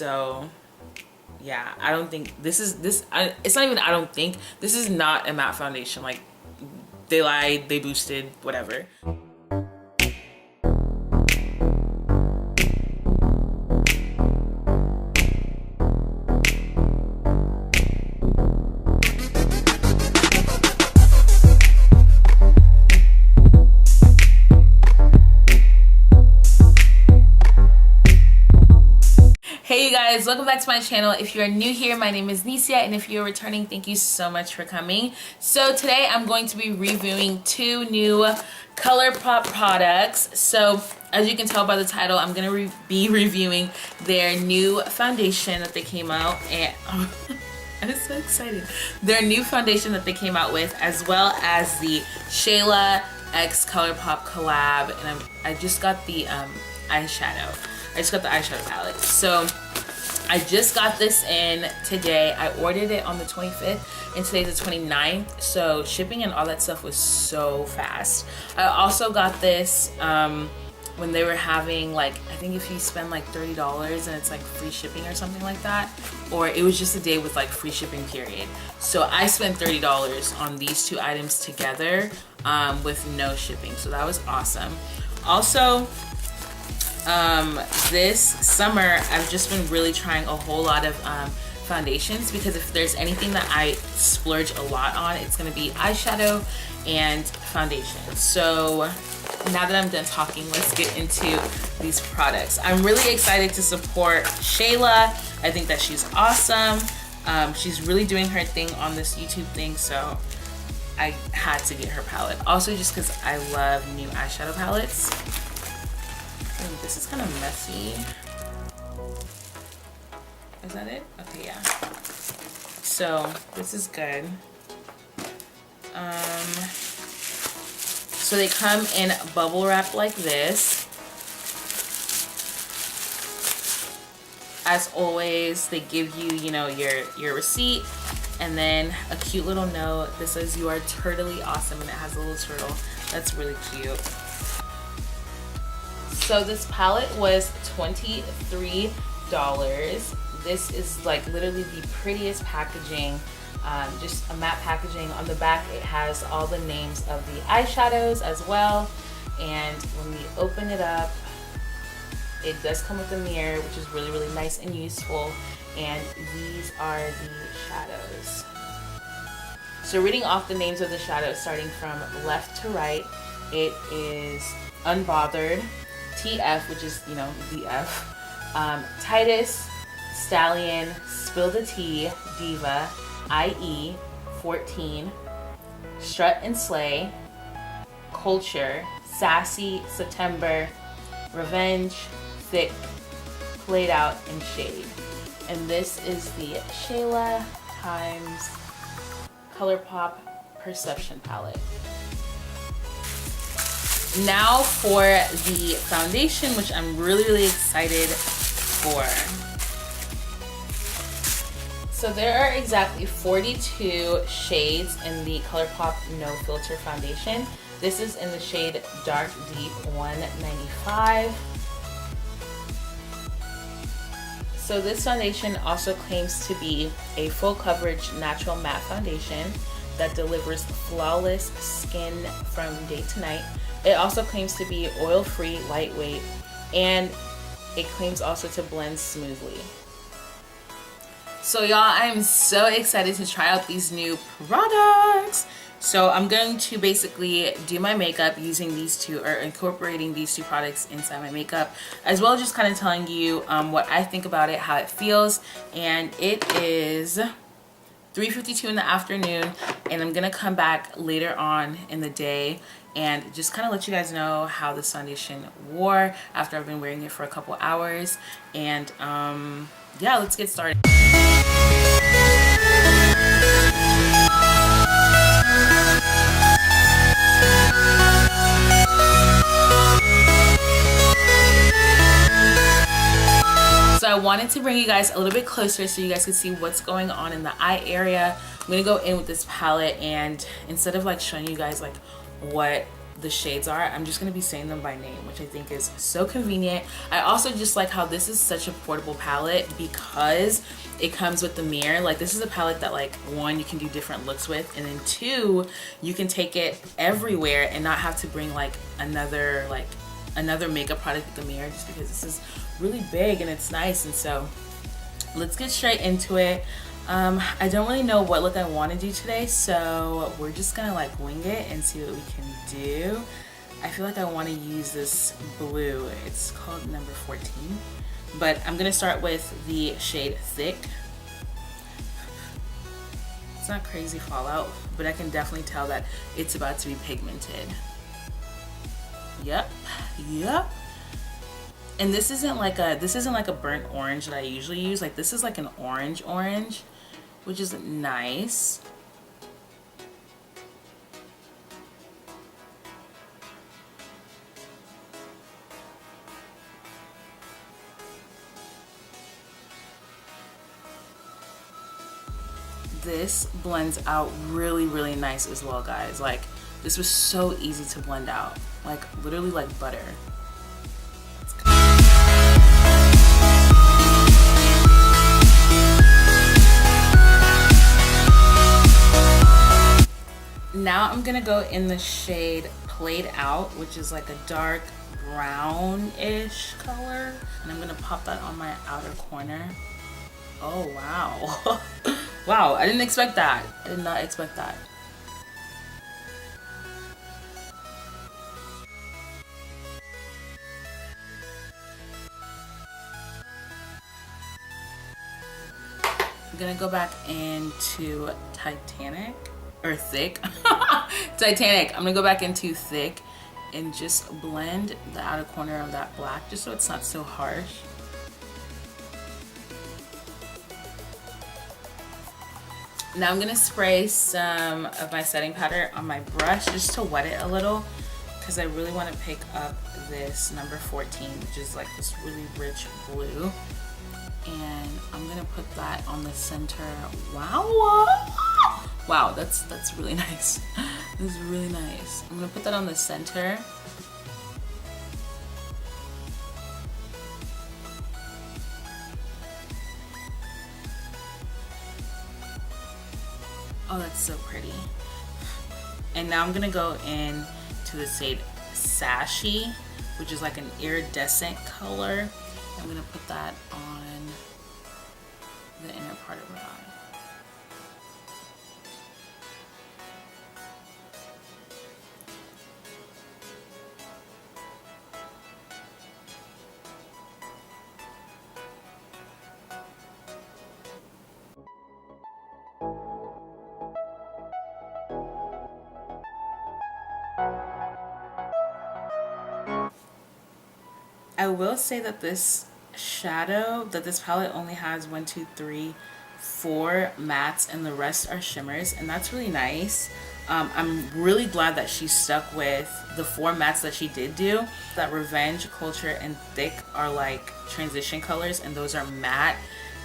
So yeah, I don't think this is it's not even I don't think this is not a matte foundation. Like, they lied, they boosted, whatever. Hey you guys, welcome back to my channel. If you are new here, my name is Nicia, and if you're returning, thank you so much for coming. So today I'm going to be reviewing two new Colourpop products. So as you can tell by the title, I'm going to be reviewing their new foundation that they came out, and I'm so excited. Their new foundation that they came out with, as well as the Shayla x Colourpop collab, and I just got the eyeshadow. I just got the eyeshadow palette. So I just got this in today. I ordered it on the 25th and today's the 29th. So shipping and all that stuff was so fast. I also got this when they were having, like, I think if you spend like $30 and it's like free shipping or something like that. Or it was just a day with like free shipping period. So I spent $30 on these two items together with no shipping. So that was awesome. Also, this summer I've just been really trying a whole lot of foundations, because if there's anything that I splurge a lot on, it's gonna be eyeshadow and foundation. So now that I'm done talking, let's get into these products. I'm really excited to support Shayla. I think that she's awesome. She's really doing her thing on this YouTube thing, so I had to get her palette. Also just because I love new eyeshadow palettes. This is kind of messy. Is that it? Okay, yeah. So this is good. So they come in bubble wrap like this. As always, they give you, you know, your receipt, and then a cute little note that says you are turtly awesome, and it has a little turtle. That's really cute. So this palette was $23. This is like literally the prettiest packaging, just a matte packaging. On the back it has all the names of the eyeshadows as well, and when we open it up, it does come with a mirror, which is really, really nice and useful, and these are the shadows. So reading off the names of the shadows, starting from left to right, it is Unbothered, TF, which is, you know, the F, Titus, Stallion, Spill the Tea, Diva, IE, 14, Strut and Slay, Culture, Sassy, September, Revenge, Thick, Played Out, and Shade. And this is the Shayla times Colourpop Perception palette. Now for the foundation, which I'm really, really excited for. So there are exactly 42 shades in the Colourpop No Filter foundation. This is in the shade Dark Deep 195. So this foundation also claims to be a full coverage natural matte foundation that delivers flawless skin from day to night. It also claims to be oil-free, lightweight, and it claims also to blend smoothly. So y'all, I'm so excited to try out these new products. So I'm going to basically do my makeup using these two, or incorporating these two products inside my makeup, as well as just kind of telling you what I think about it, how it feels. And it is 3:52 in the afternoon, and I'm gonna come back later on in the day and just kind of let you guys know how this foundation wore after I've been wearing it for a couple hours. And yeah, let's get started. So I wanted to bring you guys a little bit closer so you guys can see what's going on in the eye area. I'm gonna go in with this palette, and instead of like showing you guys like what the shades are, I'm just going to be saying them by name, which I think is so convenient. I also just like how this is such a portable palette because it comes with the mirror. Like, this is a palette that, like, one, you can do different looks with, and then two, you can take it everywhere and not have to bring like another makeup product with the mirror, just because this is really big and it's nice. And so let's get straight into it. I don't really know what look I want to do today, so we're just gonna like wing it and see what we can do. I feel like I want to use this blue. It's called number 14, but I'm gonna start with the shade Thick. It's not crazy fallout, but I can definitely tell that it's about to be pigmented. Yep. And this isn't like a burnt orange that I usually use. Like, this is like an orange, which is nice. This blends out really, really nice as well, guys. Like, this was so easy to blend out. Like, literally like butter. Now I'm gonna go in the shade Played Out, which is like a dark brownish color, and I'm gonna pop that on my outer corner. Oh wow. Wow, I didn't expect that. I did not expect that. I'm gonna go back into Titanic. Or Thick. Titanic. I'm gonna go back into Thick and just blend the outer corner of that black, just so it's not so harsh. Now I'm gonna spray some of my setting powder on my brush just to wet it a little, because I really want to pick up this number 14, which is like this really rich blue. And I'm gonna put that on the center. Wow, that's really nice. This is really nice. I'm gonna put that on the center. Oh, that's so pretty. And now I'm gonna go in to the shade Sasha, which is like an iridescent color. I'm gonna put that on the inner part of my eye. I will say that this palette only has 1, 2, 3, 4 mattes, and the rest are shimmers, and that's really nice. I'm really glad that she stuck with the 4 mattes that she did do. That Revenge, Culture, and Thick are like transition colors, and those are matte.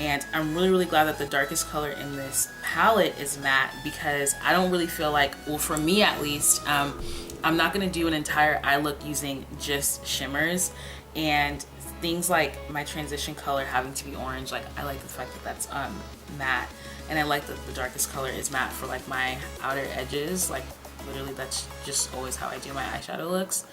And I'm really glad that the darkest color in this palette is matte, because I don't really feel like, well, for me at least, I'm not gonna do an entire eye look using just shimmers. And things like my transition color having to be orange, like I like the fact that that's matte, and I like that the darkest color is matte for like my outer edges. Like, literally that's just always how I do my eyeshadow looks.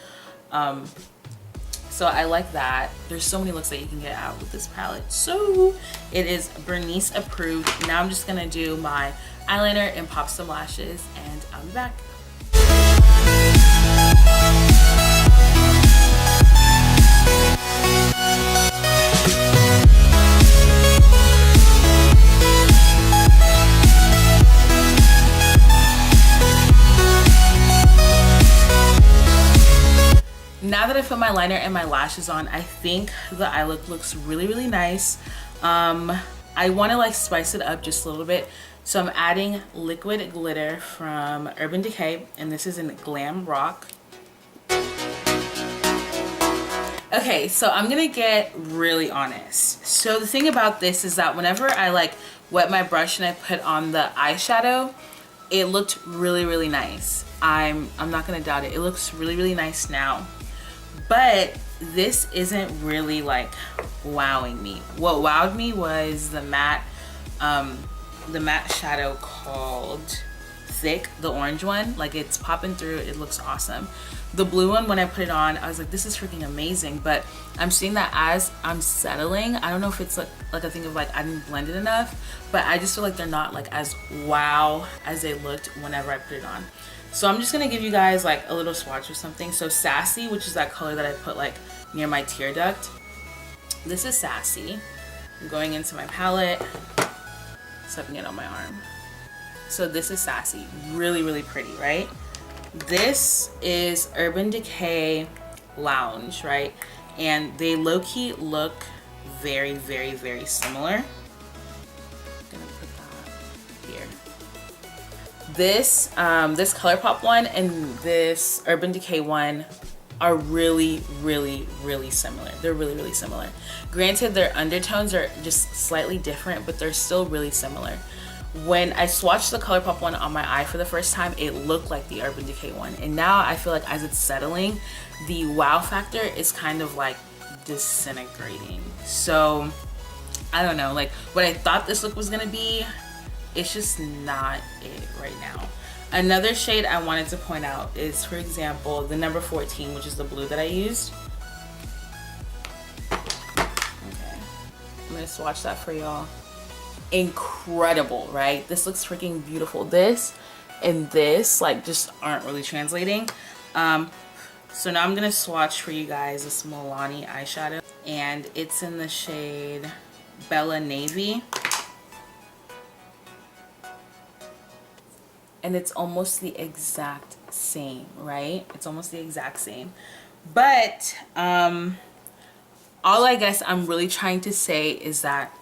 So I like that. There's so many looks that you can get out with this palette. So it is Bernice approved. Now I'm just gonna do my eyeliner and pop some lashes, and I'll be back. Now that I put my liner and my lashes on, I think the eye look looks really nice. I want to like spice it up just a little bit, so I'm adding liquid glitter from Urban Decay, and this is in Glam Rock. Okay, so I'm gonna get really honest. So the thing about this is that whenever I like wet my brush and I put on the eyeshadow, it looked really, really nice. I'm not gonna doubt it. It looks really, really nice now. But this isn't really like wowing me. What wowed me was the matte shadow called Thick, the orange one. Like, it's popping through, it looks awesome. The blue one, when I put it on, I was like, this is freaking amazing. But I'm seeing that as I'm settling, I don't know if it's like a thing of like I didn't blend it enough, but I just feel like they're not like as wow as they looked whenever I put it on. So I'm just gonna give you guys like a little swatch or something. So Sassy, which is that color that I put like near my tear duct. This is Sassy. I'm going into my palette, stepping it on my arm. So this is Sassy, really, really pretty, right? This is Urban Decay Lounge, right? And they low-key look very, very, very similar. I'm gonna put that here. This Colourpop one and this Urban Decay one are really, really, really similar. They're really, really similar. Granted, their undertones are just slightly different, but they're still really similar. When I swatched the Colourpop one on my eye for the first time, it looked like the Urban Decay one. And now I feel like as it's settling, the wow factor is kind of like disintegrating. So I don't know, like what I thought this look was gonna be, it's just not it right now. Another shade I wanted to point out is, for example, the number 14, which is the blue that I used. Okay, I'm gonna swatch that for y'all. Incredible, right? This looks freaking beautiful. This and this like just aren't really translating. So now I'm gonna swatch for you guys this Milani eyeshadow, and it's in the shade Bella Navy, and it's almost the exact same, right? It's almost the exact same, but all I guess I'm really trying to say is that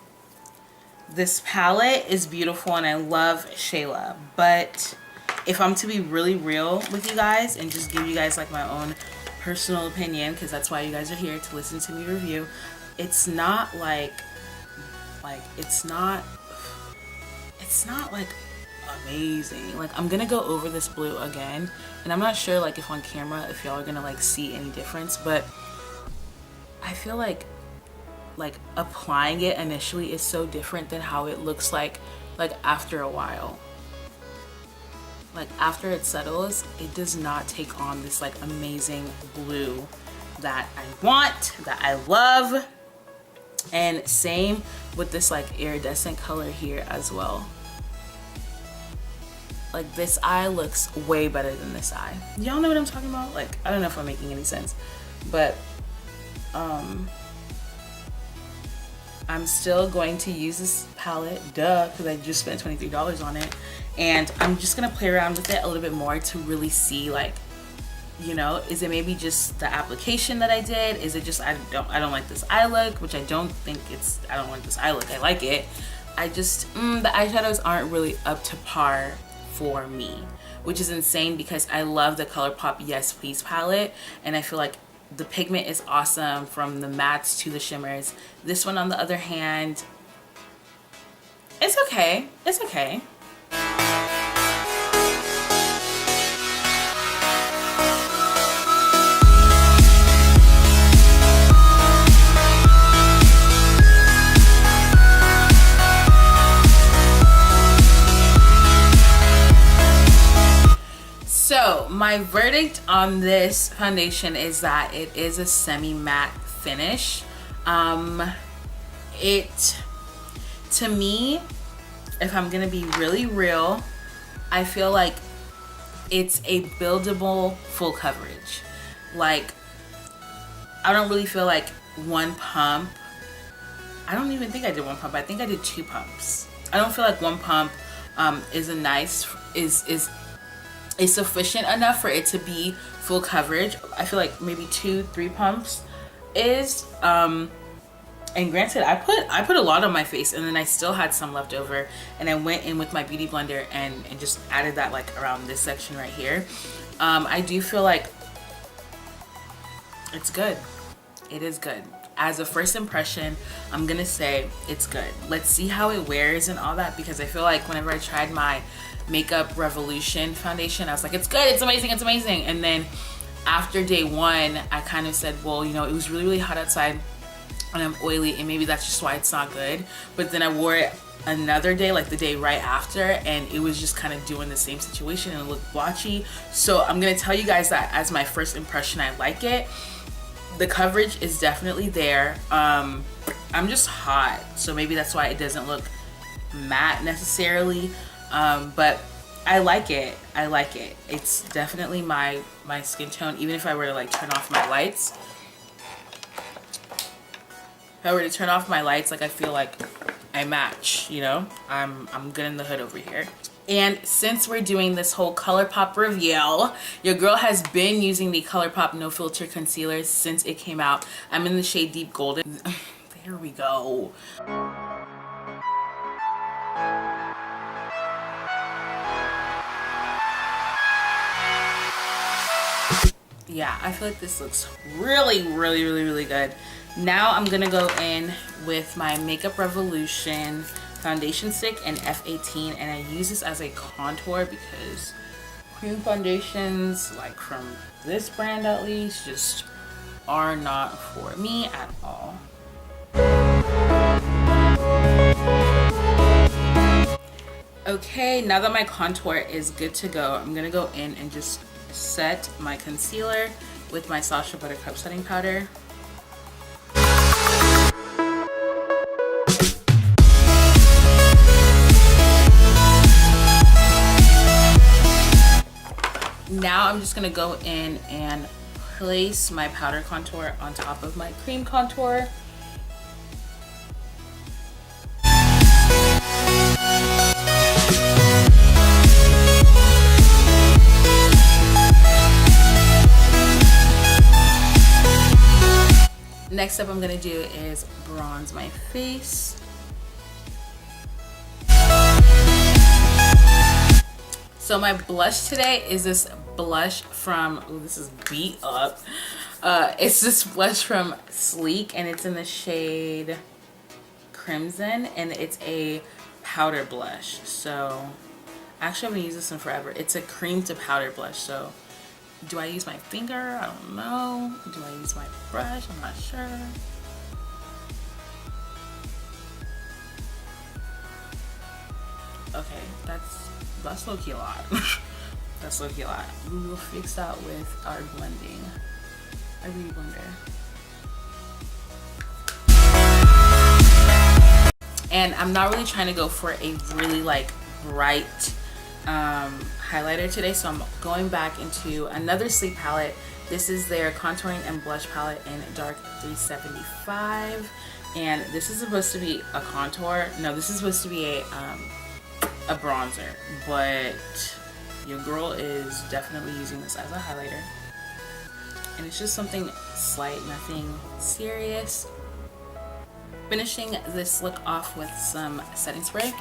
this palette is beautiful and I love Shayla, but if I'm to be really real with you guys and just give you guys like my own personal opinion, because that's why you guys are here to listen to me review, it's not like it's not like amazing. Like, I'm gonna go over this blue again, and I'm not sure like if on camera if y'all are gonna like see any difference, but I feel like applying it initially is so different than how it looks like after a while. Like after it settles, it does not take on this like amazing blue that I want, that I love. And same with this like iridescent color here as well. Like, this eye looks way better than this eye. Y'all know what I'm talking about? Like, I don't know if I'm making any sense, but I'm still going to use this palette, duh, because I just spent $23 on it. And I'm just gonna play around with it a little bit more to really see, like, you know, is it maybe just the application that I did? Is it just I don't like this eye look, which I don't think it's, I don't like this eye look, I like it. I just, the eyeshadows aren't really up to par for me, which is insane because I love the Colourpop Yes Please palette, and I feel like the pigment is awesome from the mattes to the shimmers. This one, on the other hand, it's okay. It's okay. So my verdict on this foundation is that it is a semi-matte finish. To me, if I'm gonna be really real, I feel like it's a buildable full coverage. Like, I don't really feel like one pump. I don't even think I did one pump. I think I did 2 pumps. I don't feel like one pump is sufficient enough for it to be full coverage. I feel like maybe 2-3 pumps is and granted, I put a lot on my face, and then I still had some left over, and I went in with my beauty blender and just added that like around this section right here. I do feel like it's good. It is good. as a first impression, I'm gonna say it's good. Let's see how it wears and all that, because I feel like whenever I tried my Makeup Revolution foundation, I was like, it's good, it's amazing, it's amazing. And then after day one, I kind of said, well, you know, it was really, really hot outside and I'm oily, and maybe that's just why it's not good. But then I wore it another day, like the day right after, and it was just kind of doing the same situation and it looked blotchy. So I'm gonna tell you guys that as my first impression, I like it. The coverage is definitely there. I'm just hot, so maybe that's why it doesn't look matte necessarily, but I like it. I like it. It's definitely my skin tone. Even if I were to like turn off my lights, like I feel like I match, you know. I'm good in the hood over here. And since we're doing this whole Colourpop review, your girl has been using the Colourpop No Filter Concealer since it came out. I'm in the shade Deep Golden. There we go. Yeah, I feel like this looks really, really, really, really good. Now I'm gonna go in with my Makeup Revolution foundation stick and F18, and I use this as a contour because cream foundations, like from this brand at least, just are not for me at all. Okay, now that my contour is good to go, I'm gonna go in and just set my concealer with my Sasha Buttercup setting powder. Now I'm just gonna go in and place my powder contour on top of my cream contour. Next up I'm gonna do is bronze my face. So my blush today is this blush from, oh, this is beat up. It's this blush from Sleek, and it's in the shade Crimson, and it's a powder blush. So actually I'm gonna use this one forever. It's a cream to powder blush. So do I use my finger? I don't know. Do I use my brush? I'm not sure. Okay, that's low-key a lot. That's low-key a lot. We will fix that with our blending. A re-blender. And I'm not really trying to go for a really like bright highlighter today, so I'm going back into another Sleek palette. This is their contouring and blush palette in dark 375, and this is supposed to be a contour. No, this is supposed to be a bronzer, but your girl is definitely using this as a highlighter, and it's just something slight, nothing serious. Finishing this look off with some setting spray.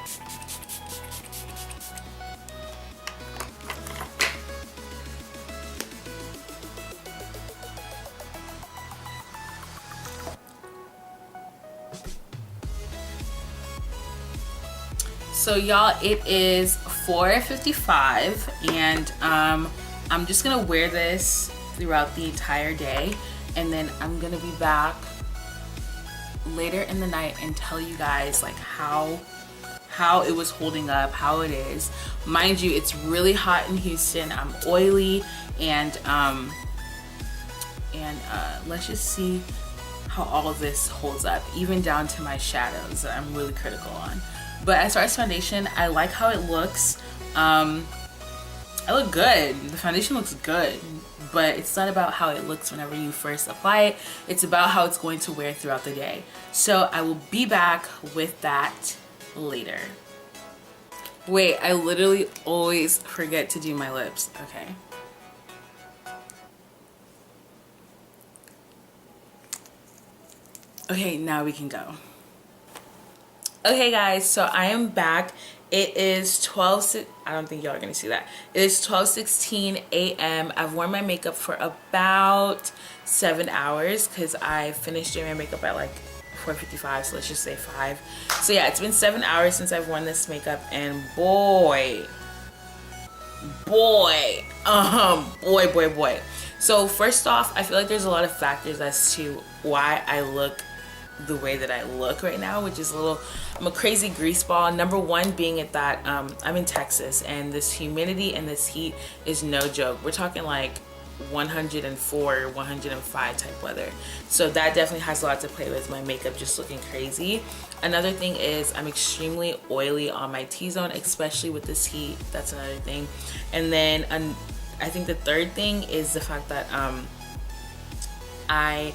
So y'all, it is 4:55, and I'm just gonna wear this throughout the entire day, and then I'm gonna be back later in the night and tell you guys like how it was holding up, how it is. Mind you, it's really hot in Houston. I'm oily, and let's just see how all of this holds up, even down to my shadows that I'm really critical on. But as far as foundation, I like how it looks. I look good. The foundation looks good, but it's not about how it looks whenever you first apply it. It's about how it's going to wear throughout the day. So I will be back with that later. Wait, I literally always forget to do my lips. Okay. Okay, now we can go. Okay guys, so I am back, It is 12, I don't think y'all are gonna see that. It is 12:16 a.m. I've worn my makeup for about 7 hours because I finished doing my makeup at like 4:55, so let's just say 5. So yeah, it's been 7 hours since I've worn this makeup, and boy. So first off, I feel like there's a lot of factors as to why I look the way that I look right now, which is I'm a crazy grease ball. Number one being it that I'm in Texas, and this humidity and this heat is no joke. We're talking like 104, 105 type weather. So that definitely has a lot to play with my makeup just looking crazy. Another thing is I'm extremely oily on my T-zone, especially with this heat. That's another thing. And then I think the third thing is the fact that I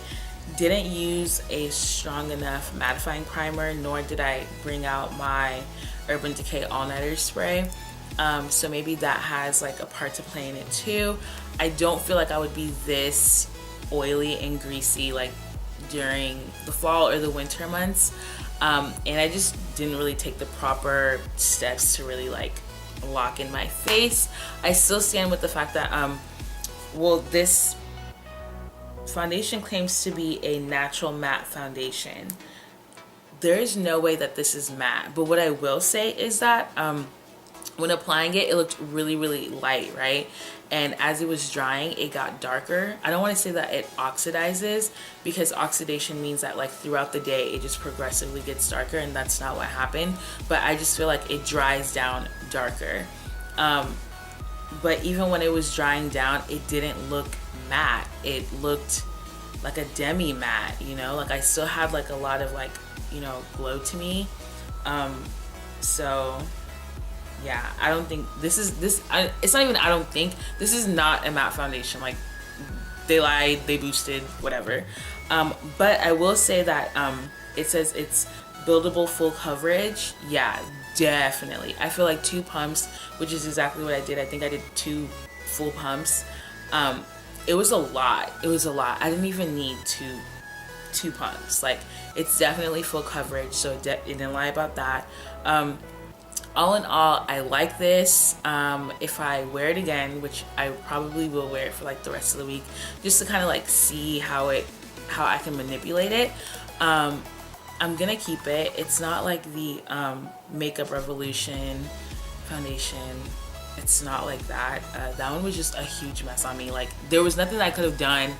didn't use a strong enough mattifying primer, nor did I bring out my Urban Decay All-Nighter spray. So maybe that has like a part to play in it too. I don't feel like I would be this oily and greasy like during the fall or the winter months. And I just didn't really take the proper steps to really like lock in my face. I still stand with the fact that well, this foundation claims to be a natural matte foundation. There is no way that this is matte, but what I will say is that when applying it, it looked really, really light, right? And as it was drying, it got darker. I don't want to say that it oxidizes, because oxidation means that like throughout the day it just progressively gets darker, and that's not what happened. But I just feel like it dries down darker. But even when it was drying down, it didn't look matte. It looked like a demi matte, you know, like I still had like a lot of like, you know, glow to me. So yeah, I don't think it's not even, I don't think this is not a matte foundation. Like they lied, they boosted, whatever. But I will say that it says it's buildable full coverage. Yeah, definitely. I feel like 2 pumps, which is exactly what I did. I think I did 2 full pumps. It was a lot. It was a lot. I didn't even need two pumps. Like, it's definitely full coverage, so it didn't lie about that. All in all, I like this. If I wear it again, which I probably will wear it for like the rest of the week, just to kind of like see how I can manipulate it. I'm gonna keep it. It's not like the Makeup Revolution foundation. It's not like that. That one was just a huge mess on me. Like, there was nothing I could have done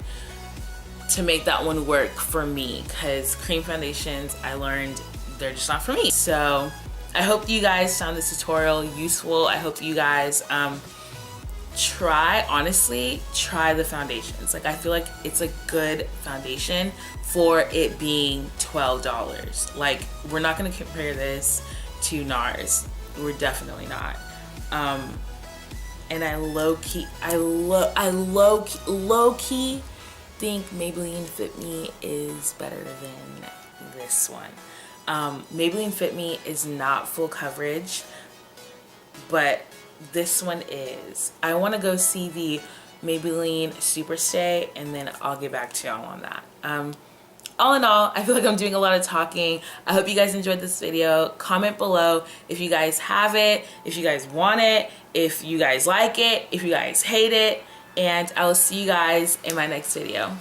to make that one work for me, because cream foundations, I learned they're just not for me. So I hope you guys found this tutorial useful. I hope you guys honestly try the foundations. Like, I feel like it's a good foundation for it being $12. Like, we're not gonna compare this to NARS. We're definitely not. And I low-key think Maybelline Fit Me is better than this one. Maybelline Fit Me is not full coverage, but this one is. I want to go see the Maybelline Superstay, and then I'll get back to y'all on that. All in all, I feel like I'm doing a lot of talking. I hope you guys enjoyed this video. Comment below if you guys have it, if you guys want it, if you guys like it, if you guys hate it, and I will see you guys in my next video.